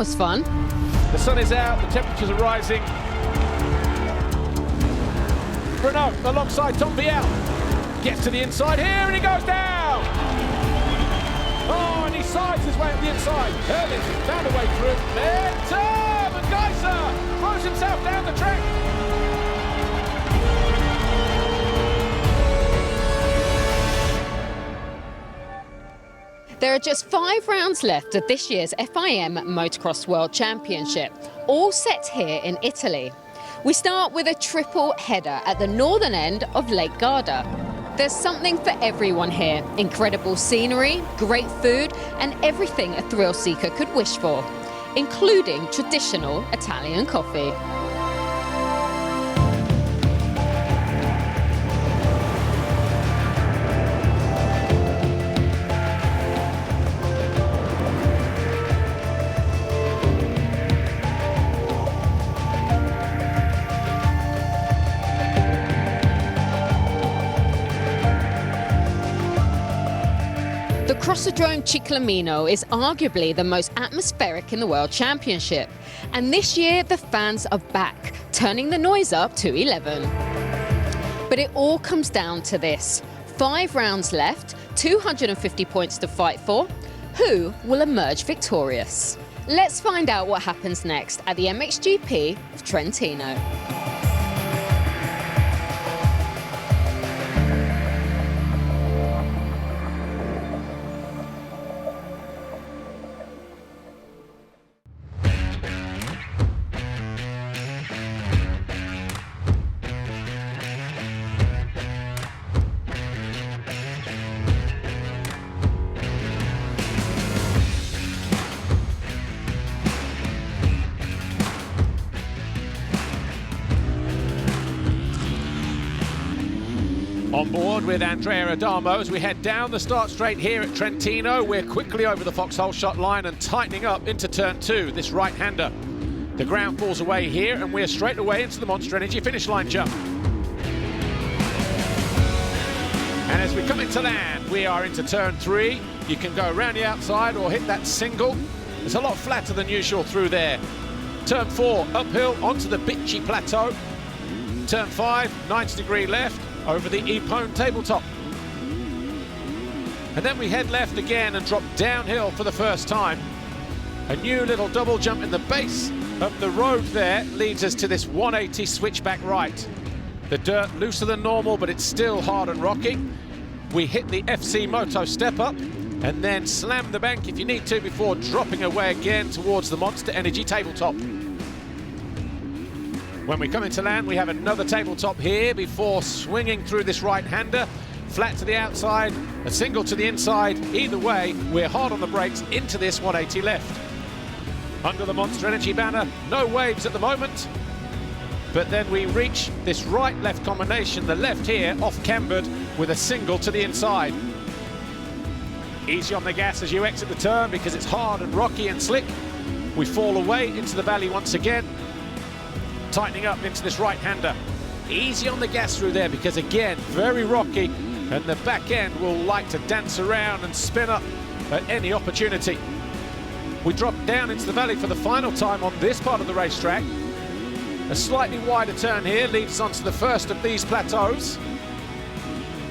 was fun. The sun is out, the temperatures are rising. Renault alongside Tom Vial. Gets to the inside here and he goes down! Oh, and he sides his way up the inside. Herlings found a way through. Then turn, and Geiser throws himself down the track. There are just 5 rounds left of this year's FIM Motocross World Championship, all set here in Italy. We start with a triple header at the northern end of Lake Garda. There's something for everyone here. Incredible scenery, great food, and everything a thrill seeker could wish for, including traditional Italian coffee. The Crossodrome Ciclamino is arguably the most atmospheric in the World Championship. And this year, the fans are back, turning the noise up to 11. But it all comes down to this. 5 rounds left, 250 points to fight for. Who will emerge victorious? Let's find out what happens next at the MXGP of Trentino. On board with Andrea Adamo as we head down the start straight here at Trentino. We're quickly over the foxhole shot line and tightening up into turn 2, this right-hander. The ground falls away here and we're straight away into the Monster Energy finish line jump. And as we come into land, we are into turn 3. You can go around the outside or hit that single. It's a lot flatter than usual through there. Turn 4, uphill onto the Bitchy Plateau. Turn 5, 90-degree left, over the Epone tabletop. And then we head left again and drop downhill for the first time. A new little double jump in the base of the road there leads us to this 180 switchback right. The dirt looser than normal, but it's still hard and rocky. We hit the FC Moto step up and then slam the bank if you need to before dropping away again towards the Monster Energy tabletop. When we come into land, we have another tabletop here before swinging through this right-hander. Flat to the outside, a single to the inside. Either way, we're hard on the brakes into this 180 left. Under the Monster Energy banner, no waves at the moment. But then we reach this right-left combination, the left here, off-cambered, with a single to the inside. Easy on the gas as you exit the turn because it's hard and rocky and slick. We fall away into the valley once again. Tightening up into this right-hander. Easy on the gas through there because, again, very rocky, and the back end will like to dance around and spin up at any opportunity. We drop down into the valley for the final time on this part of the racetrack. A slightly wider turn here leads us onto the first of these plateaus.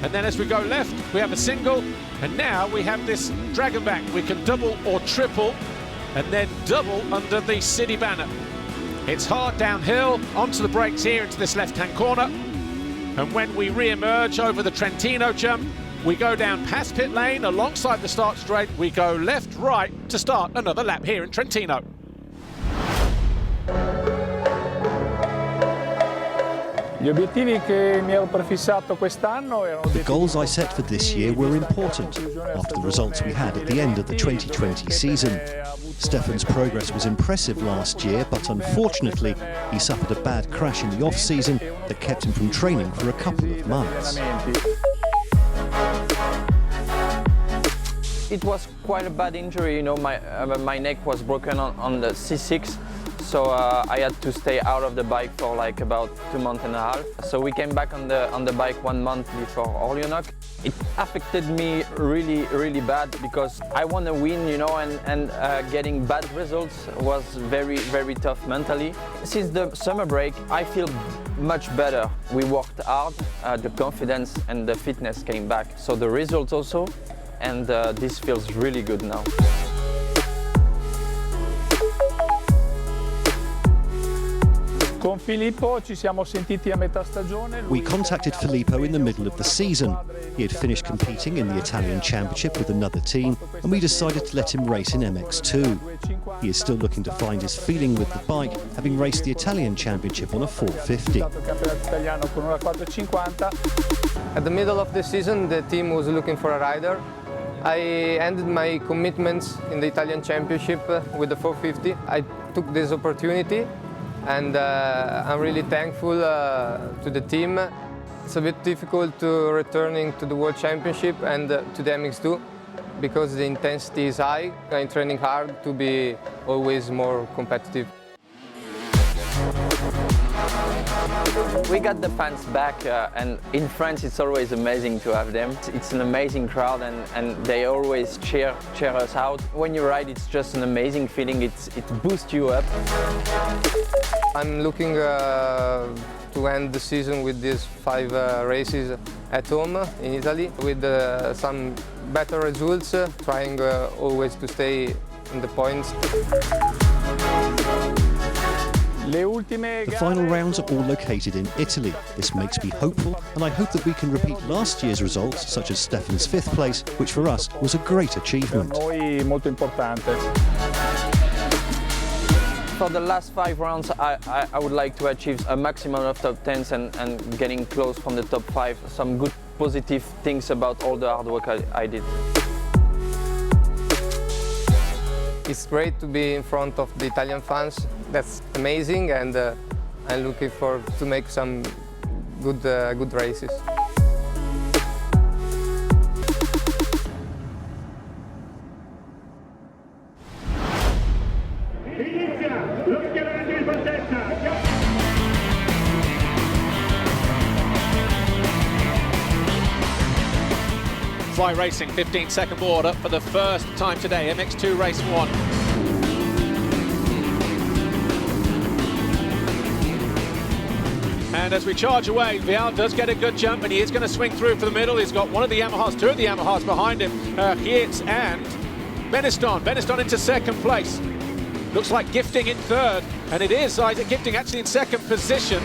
And then as we go left, we have a single, and now we have this dragon back. We can double or triple, and then double under the city banner. It's hard downhill, onto the brakes here into this left-hand corner. And when we re-emerge over the Trentino jump, we go down past pit lane alongside the start straight. We go left-right to start another lap here in Trentino. The goals I set for this year were important after the results we had at the end of the 2020 season. Stefan's progress was impressive last year, but unfortunately he suffered a bad crash in the off-season that kept him from training for a couple of months. It was quite a bad injury, you know, my neck was broken on the C6, so I had to stay out of the bike for like about 2.5 months. So we came back on the bike 1 month before Olyonok. It affected me really bad because I want to win, you know, and getting bad results was very tough mentally. Since the summer break, I feel much better. We worked hard, the confidence and the fitness came back. So the results also, and this feels really good now. We contacted Filippo in the middle of the season. He had finished competing in the Italian Championship with another team, and we decided to let him race in MX2. He is still looking to find his feeling with the bike, having raced the Italian Championship on a 450. At the middle of the season, the team was looking for a rider. I ended my commitments in the Italian Championship with the 450. I took this opportunity, and I'm really thankful to the team. It's a bit difficult to returning to the World Championship and to the MX2 because the intensity is high. I'm training hard to be always more competitive. We got the fans back, and in France it's always amazing to have them. It's an amazing crowd, and they always cheer us out. When you ride, it's just an amazing feeling. It boosts you up. I'm looking to end the season with these 5 races at home in Italy with some better results, trying always to stay in the points. The final rounds are all located in Italy. This makes me hopeful, and I hope that we can repeat last year's results, such as Stefan's 5th place, which for us was a great achievement. For the last 5 rounds, I would like to achieve a maximum of top 10s and getting close from the top 5. Some good positive things about all the hard work I did. It's great to be in front of the Italian fans. That's amazing, and I'm looking forward to make some good races. Fly Racing 15-second board up for the first time today, MX2 race 1. And as we charge away, Vial does get a good jump, and he is going to swing through for the middle. He's got one of the Yamahas, 2 of the Yamahas behind him, Hietz and Beniston. Beniston into 2nd place. Looks like Gifting in 3rd, and it is Isaac Gifting actually in 2nd position.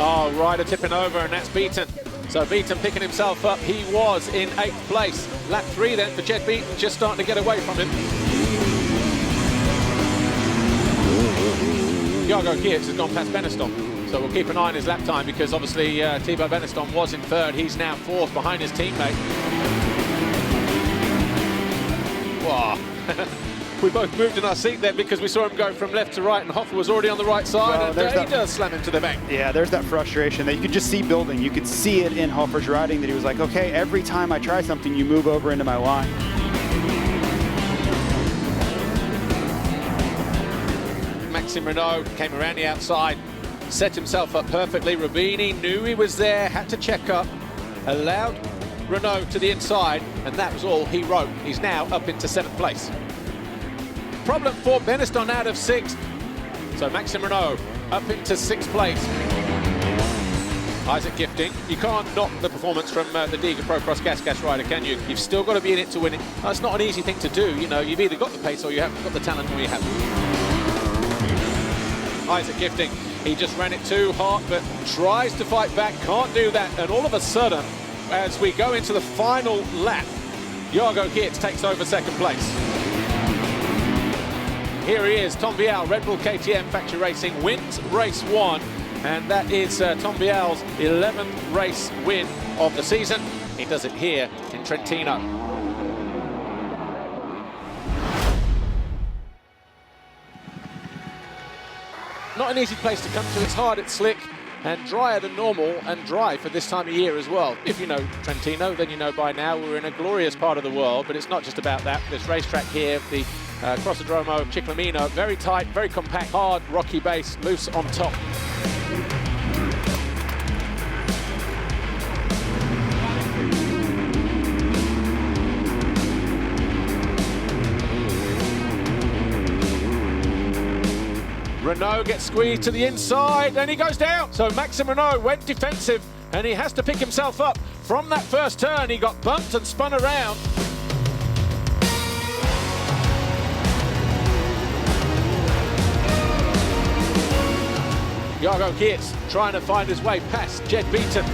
Oh, rider tipping over, and that's Beaton. So Beaton picking himself up. He was in 8th place. Lap 3 then for Jed Beaton, just starting to get away from him. Iago Hietz has gone past Beniston. So we'll keep an eye on his lap time because obviously Thibaut Beniston was in 3rd. He's now 4th behind his teammate. Wow. We both moved in our seat there because we saw him go from left to right, and Hoffa was already on the right side, and he does slam into the bank. Yeah, there's that frustration that you could just see building. You could see it in Hoffa's riding that he was like, okay, every time I try something, you move over into my line. Maxime Renault came around the outside, set himself up perfectly. Rubini knew he was there, had to check up, allowed Renault to the inside, and that was all he wrote. He's now up into 7th place. Problem for Beniston out of 6th. So Maxime Renault up into 6th place. Isaac Gifting. You can't knock the performance from the Diga Pro Cross Gas rider, can you? You've still got to be in it to win it. That's not an easy thing to do. You know, you've either got the pace or you haven't got the talent or you haven't. Isaac Gifting, he just ran it too hard, but tries to fight back, can't do that. And all of a sudden, as we go into the final lap, Iago Hietz takes over 2nd place. Here he is, Tom Vial, Red Bull KTM Factory Racing, wins race 1, and that is Tom Vial's 11th race win of the season. He does it here in Trentino. Not an easy place to come to, it's hard, it's slick, and drier than normal, and dry for this time of year as well. If you know Trentino, then you know by now we're in a glorious part of the world, but it's not just about that. This racetrack here, the Crossodromo of Ciclamino, very tight, very compact, hard, rocky base, loose on top. Renault gets squeezed to the inside and he goes down. So Maxime Renault went defensive and he has to pick himself up. From that first turn, he got bumped and spun around. Jago Geerts trying to find his way past Jed Beaton.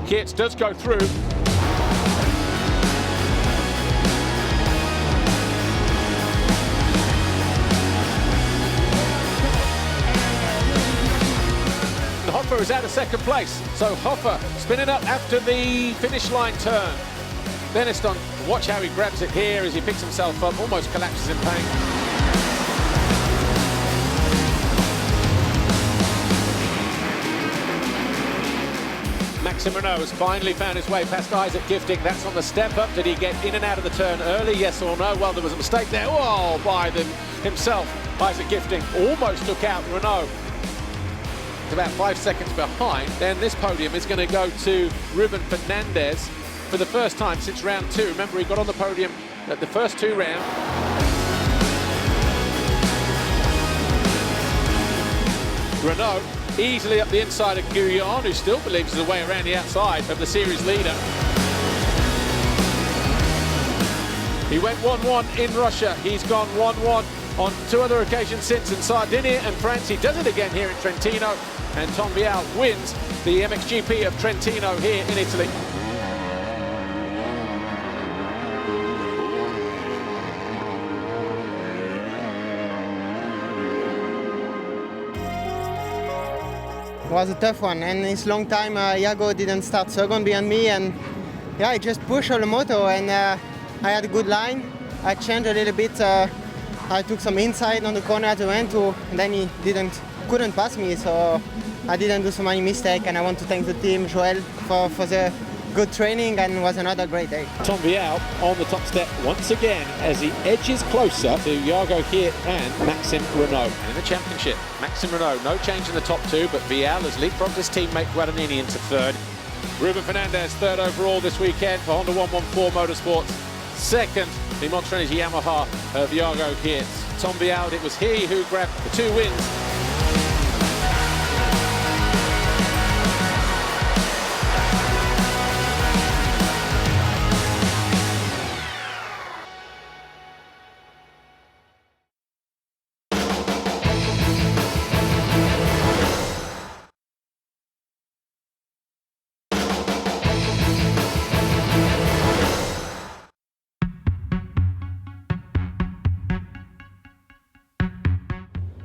Geerts does go through. Hoffer is out of second place, so Hoffer spinning up after the finish line turn. Beniston, watch how he grabs it here as he picks himself up, almost collapses in pain. Maxime Renault has finally found his way past Isaac Gifting. That's on the step up. Did he get in and out of the turn early, yes or no? Well, there was a mistake there. Oh, by himself. Isaac Gifting almost took out Renault. About 5 seconds behind. Then this podium is going to go to Ruben Fernandez for the first time since round 2. Remember, he got on the podium at the first 2 rounds. Renault easily up the inside of Guyon, who still believes there's a way around the outside of the series leader. He went 1-1 in Russia. He's gone 1-1 on 2 other occasions since in Sardinia and France. He does it again here in Trentino, and Tom Vial wins the MXGP of Trentino here in Italy. It was a tough one, and it's long time Jago didn't start second behind me, and yeah, I just pushed all the moto, and I had a good line. I changed a little bit. I took some inside on the corner at the end too, and then he couldn't pass me, so I didn't do so many mistakes, and I want to thank the team, Joel, for the good training, and it was another great day. Tom Vial on the top step once again as he edges closer to Jago Geerts and Maxime Renault. In the championship, Maxime Renault, no change in the top 2, but Vial has leapfrogged his teammate Guadagnini into 3rd. Ruben Fernandez 3rd overall this weekend for Honda 114 Motorsports. 2nd, the Montrenese Yamaha of Jago Geerts. Tom Vial, it was he who grabbed the 2 wins.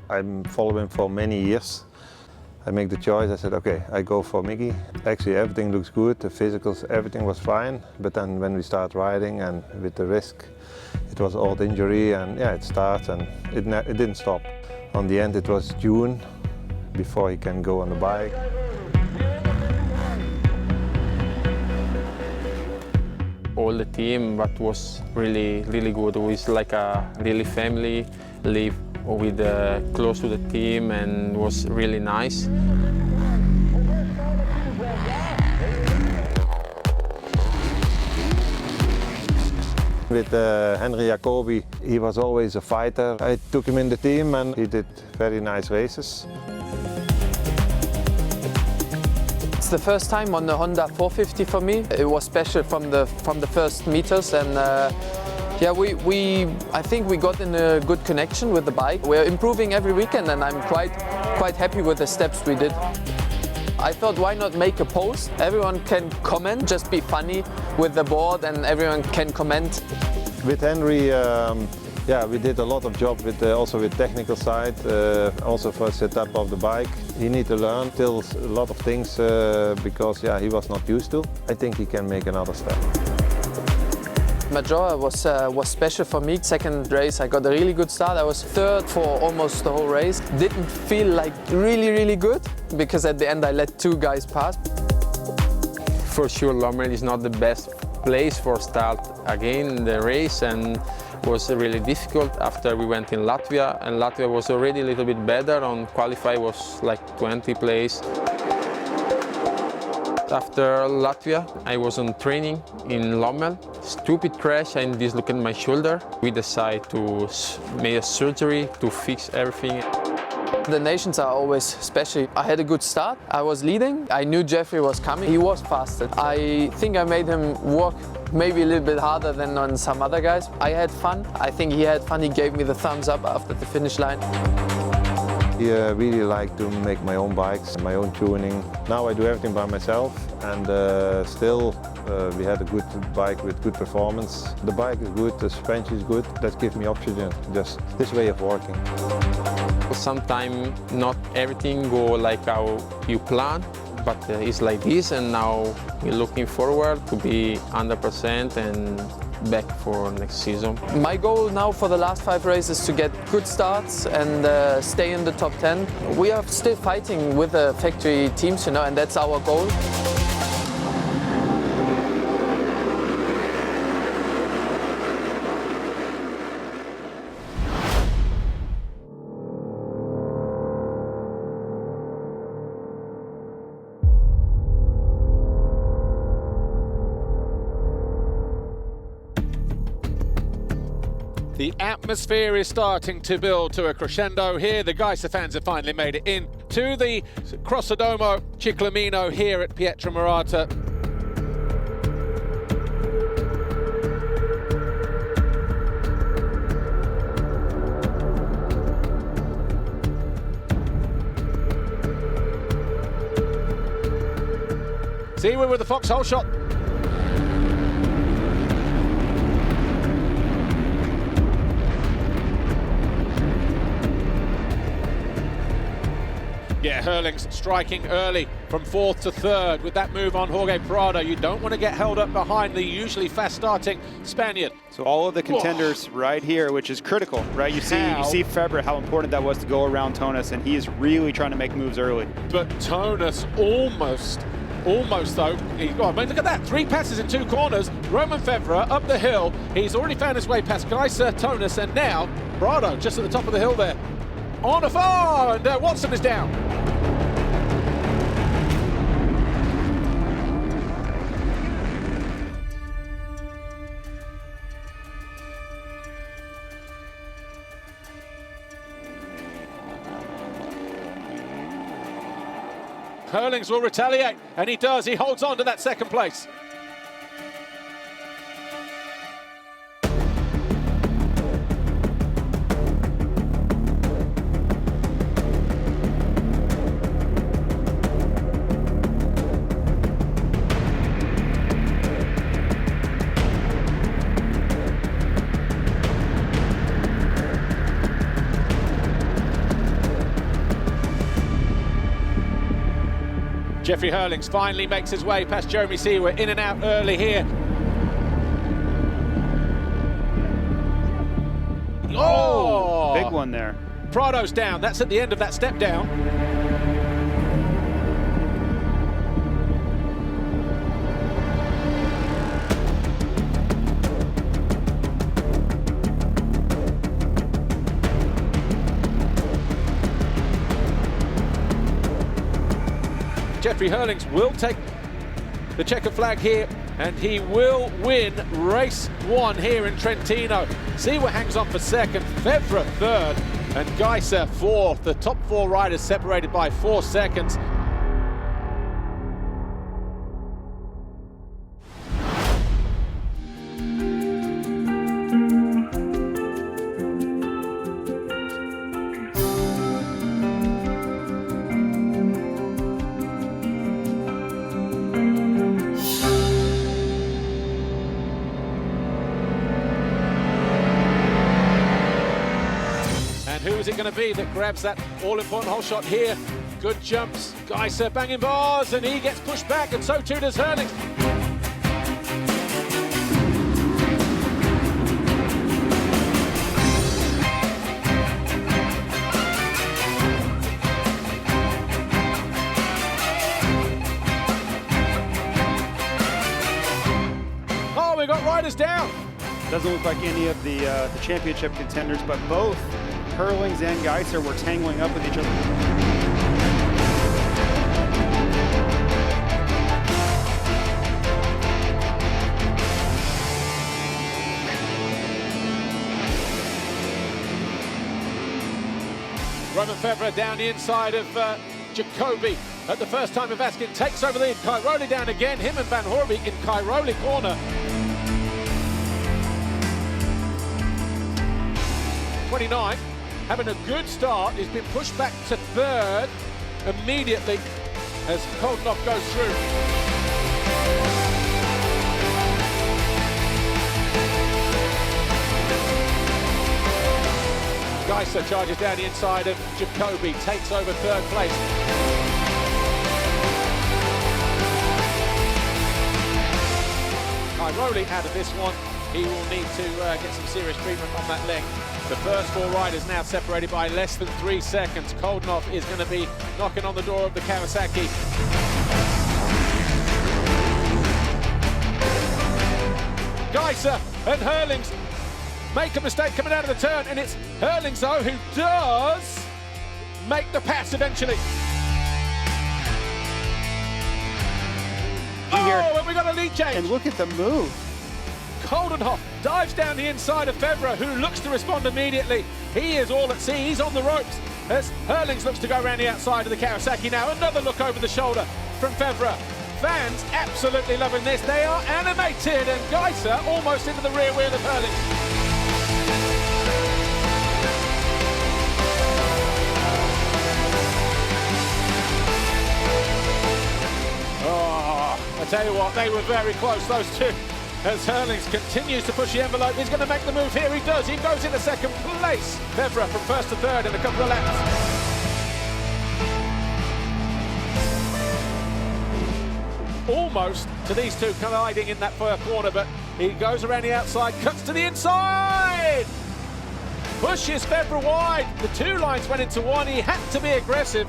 I'm following for many years. I make the choice, I said, okay, I go for Mickey. Actually, everything looks good, the physicals, everything was fine. But then when we start riding and with the risk, it was old injury, and yeah, it starts and it didn't stop. On the end, it was June before he can go on the bike. All the team, that was really, really good. We was like a really family, live with close to the team, and was really nice. With Henry Jacobi, he was always a fighter. I took him in the team and he did very nice races. It's the first time on the Honda 450 for me. It was special from the first meters, and yeah, I think we got in a good connection with the bike. We're improving every weekend, and I'm quite happy with the steps we did. I thought, why not make a post? Everyone can comment, just be funny with the board, and everyone can comment. With Henry, yeah, we did a lot of job with also with technical side, also for setup of the bike. He need to learn still a lot of things because yeah, he was not used to. I think he can make another step. Majora was special for me. Second race I got a really good start. I was third for almost the whole race. Didn't feel like really good because at the end I let 2 guys pass. For sure Lommel is not the best place for start again the race, and was really difficult after we went in Latvia, and Latvia was already a little bit better. On qualify was like 20 place. After Latvia, I was on training in Lommel. Stupid crash, I dislocated my shoulder. We decided to make a surgery to fix everything. The nations are always special. I had a good start. I was leading. I knew Jeffrey was coming. He was faster. I think I made him work maybe a little bit harder than on some other guys. I had fun. I think he had fun. He gave me the thumbs up after the finish line. I really like to make my own bikes, my own tuning. Now I do everything by myself, and still we had a good bike with good performance. The bike is good, the suspension is good. That gives me oxygen, just this way of working. Sometimes not everything go like how you plan, but it's like this, and now we're looking forward to be 100% and back for next season. My goal now for the last 5 races is to get good starts and stay in the top 10. We are still fighting with the factory teams, and that's our goal. The atmosphere is starting to build to a crescendo here. The Geiser fans have finally made it in to the Crossodomo Ciclamino here at Pietramarata. See, we're with the foxhole shot. Yeah, Hurling's striking early from 4th to 3rd with that move on Jorge Prado. You don't want to get held up behind the usually fast-starting Spaniard. So all of the contenders right here, which is critical, right? You see Febre, how important that was to go around Tonas, and he is really trying to make moves early. But Tonas almost though. Look at that, 3 passes in 2 corners. Roman Febre up the hill. He's already found his way past Geiser, Tonas, and now Prado just at the top of the hill there. On a far, and Watson is down. Hurlings will retaliate, and he does. He holds on to that 2nd place. Jeffrey Hurlings finally makes his way past Jeremy Seawer, in and out early here. Oh! Big one there. Prado's down. That's at the end of that step down. Jeffrey Hurlings will take the checker flag here, and he will win race 1 here in Trentino. Seawer hangs on for 2nd, Febre 3rd, and Geiser 4th. The top 4 riders separated by 4 seconds. Who is it going to be that grabs that all-important hole shot here? Good jumps, Geiser banging bars, and he gets pushed back, and so too does Hurlings. riders down. Doesn't look like any of the championship contenders, but both Herlings and Geiser were tangling up with each other. Roman Febvre down the inside of Jacobi. At the first time of Vaskin takes over the lead. Cairoli down again. Him and Van Hoorbeek in Cairoli corner. 29, having a good start. He's been pushed back to third immediately as Koldenoff goes through. Geiser charges down the inside of Jacobi, takes over third place. Cairoli out of this one. He will need to get some serious treatment on that leg. The first four riders now separated by less than 3 seconds. Koldenoff is going to be knocking on the door of the Kawasaki. Geiser and Herlings make a mistake coming out of the turn, and it's Herlings, though, who does make the pass eventually. Oh, and we got a lead change. And look at the move. Koldenoff dives down the inside of Febvre, who looks to respond immediately. He is all at sea. He's on the ropes as Herlings looks to go around the outside of the Kawasaki now. Another look over the shoulder from Febvre. Fans absolutely loving this. They are animated, and Geiser almost into the rear wheel of Herlings. Oh, I tell you what, they were very close, those two. As Herlings continues to push the envelope, he's going to make the move here. He does. He goes into second place. Febvre from first to third in a couple of laps. Almost to these two colliding in that far corner, but he goes around the outside, cuts to the inside, pushes Febvre wide. The two lines went into one. He had to be aggressive.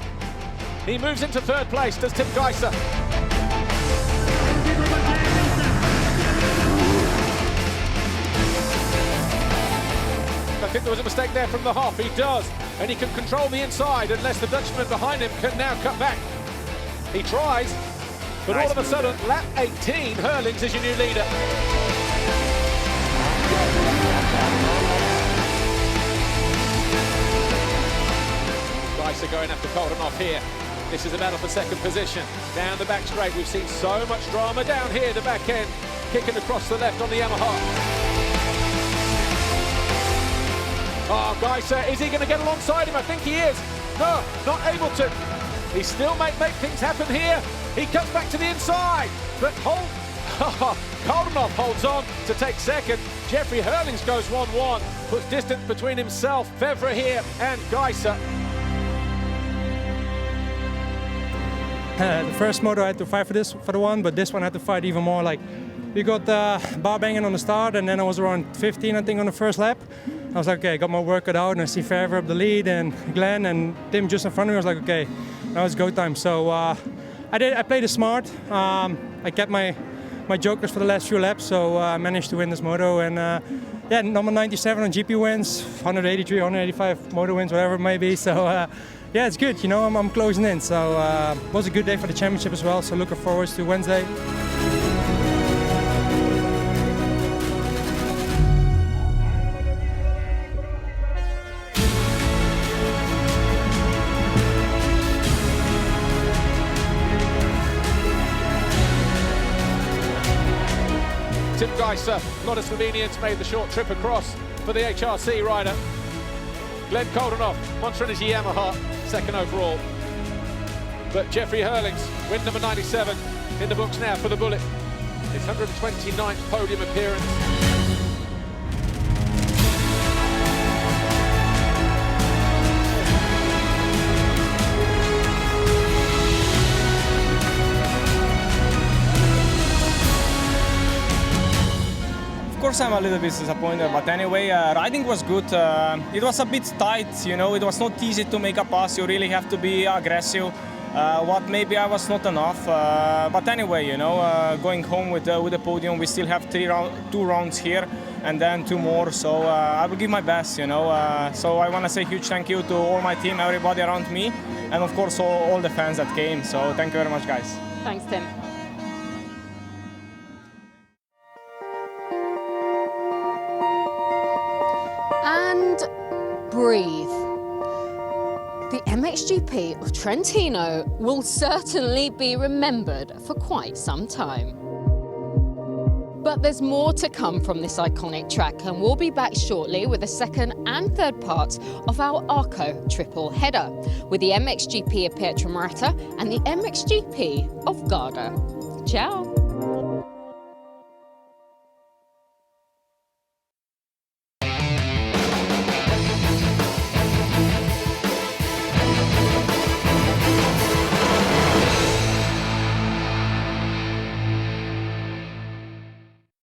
He moves into third place. Does Tim Geiser. I think there was a mistake there from the Hoff. He does, and he can control the inside unless the Dutchman behind him can now cut back. He tries, but nice all of a sudden, there. Lap 18, Herlings is your new leader. Geiser going after Koldenoff here. This is a battle for second position. Down the back straight, we've seen so much drama down here, the back end, kicking across the left on the Yamaha. Oh, Geiser, is he going to get alongside him? I think he is. No, not able to. He still make things happen here. He comes back to the inside, but Koldenoff holds on to take second. Jeffrey Herlings goes 1-1, puts distance between himself, Febvre here, and Geiser. The first moto I had to fight for the one, but this one I had to fight even more. Like, we got bar banging on the start, and then I was around 15, I think, on the first lap. I was like, okay, I got my work cut out, and I see Febvre up the lead, and Glenn and Tim just in front of me. I was like, okay, now it's go time. So I played it smart. I kept my jokers for the last few laps, so I managed to win this moto. And yeah, number 97 on GP wins, 183, 185 moto wins, whatever it may be. So yeah, it's good. You know, I'm closing in. So it was a good day for the championship as well. So looking forward to Wednesday. Tim Geiser, a lot of Slovenians made the short trip across for the HRC rider. Glenn Koldenoff, Monster Energy Yamaha, second overall. But Jeffrey Herlings, win number 97, in the books now for the Bullet. His 129th podium appearance. Of course I'm a little bit disappointed, but anyway, riding was good. It was a bit tight, you know, it was not easy to make a pass. You really have to be aggressive. what maybe I was not enough. But anyway, you know, going home with the podium, we still have 2 rounds here and then 2 more. So I will give my best, you know. So I want to say huge thank you to all my team, everybody around me, and of course all the fans that came. So thank you very much, guys. Thanks, Tim. And breathe. The MXGP of Trentino will certainly be remembered for quite some time. But there's more to come from this iconic track, and we'll be back shortly with the second and third parts of our Arco triple header, with the MXGP of Pietramarata and the MXGP of Garda. Ciao!